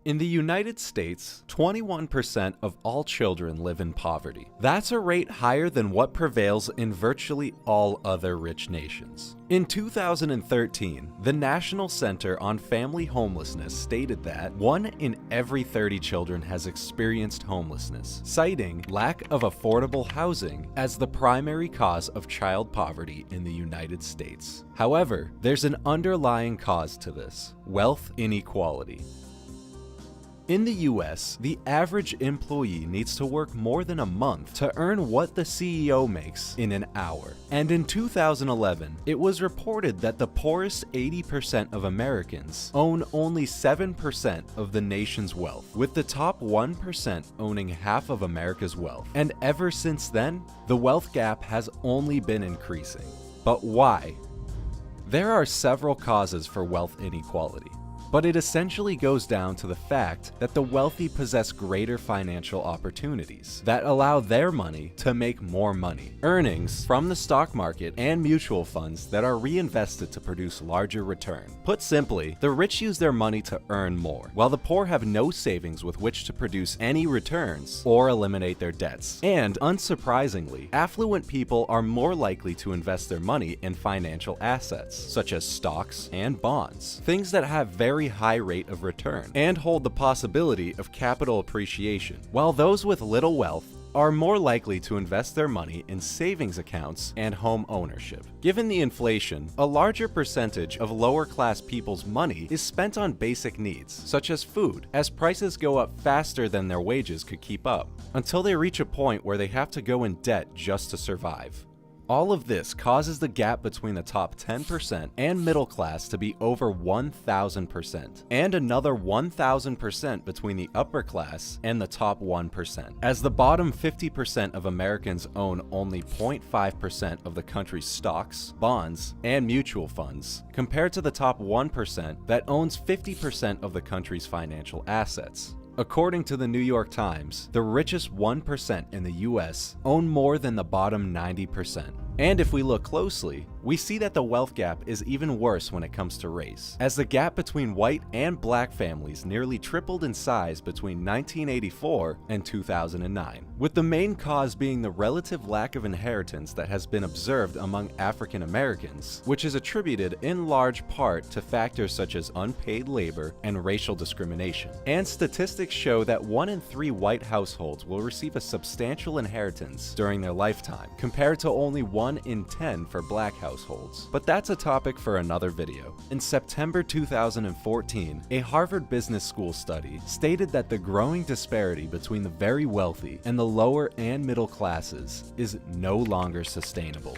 In the United States, 21% of all children live in poverty. That's a rate higher than what prevails in virtually all other rich nations. In 2013, the National Center on Family Homelessness stated that 1 in every 30 children has experienced homelessness, citing lack of affordable housing as the primary cause of child poverty in the United States. However, there's an underlying cause to this: wealth inequality. In the US, the average employee needs to work more than a month to earn what the CEO makes in an hour. And in 2011, it was reported that the poorest 80% of Americans own only 7% of the nation's wealth, with the top 1% owning half of America's wealth. And ever since then, the wealth gap has only been increasing. But why? There are several causes for wealth inequality, but it essentially goes down to the fact that the wealthy possess greater financial opportunities that allow their money to make more money. Earnings from the stock market and mutual funds that are reinvested to produce larger return. Put simply, the rich use their money to earn more, while the poor have no savings with which to produce any returns or eliminate their debts. And unsurprisingly, affluent people are more likely to invest their money in financial assets, such as stocks and bonds, things that have very high rate of return and hold the possibility of capital appreciation, while those with little wealth are more likely to invest their money in savings accounts and home ownership. Given the inflation, a larger percentage of lower-class people's money is spent on basic needs, such as food, as prices go up faster than their wages could keep up, until they reach a point where they have to go in debt just to survive. All of this causes the gap between the top 10% and middle class to be over 1,000%, and another 1,000% between the upper class and the top 1%, as the bottom 50% of Americans own only 0.5% of the country's stocks, bonds, and mutual funds, compared to the top 1% that owns 50% of the country's financial assets. According to the New York Times, the richest 1% in the US own more than the bottom 90%. And if we look closely, we see that the wealth gap is even worse when it comes to race, as the gap between white and black families nearly tripled in size between 1984 and 2009, with the main cause being the relative lack of inheritance that has been observed among African Americans, which is attributed in large part to factors such as unpaid labor and racial discrimination. And statistics show that 1 in 3 white households will receive a substantial inheritance during their lifetime, compared to only 1 in 10 for black households. But that's a topic for another video. In September 2014, a Harvard Business School study stated that the growing disparity between the very wealthy and the lower and middle classes is no longer sustainable.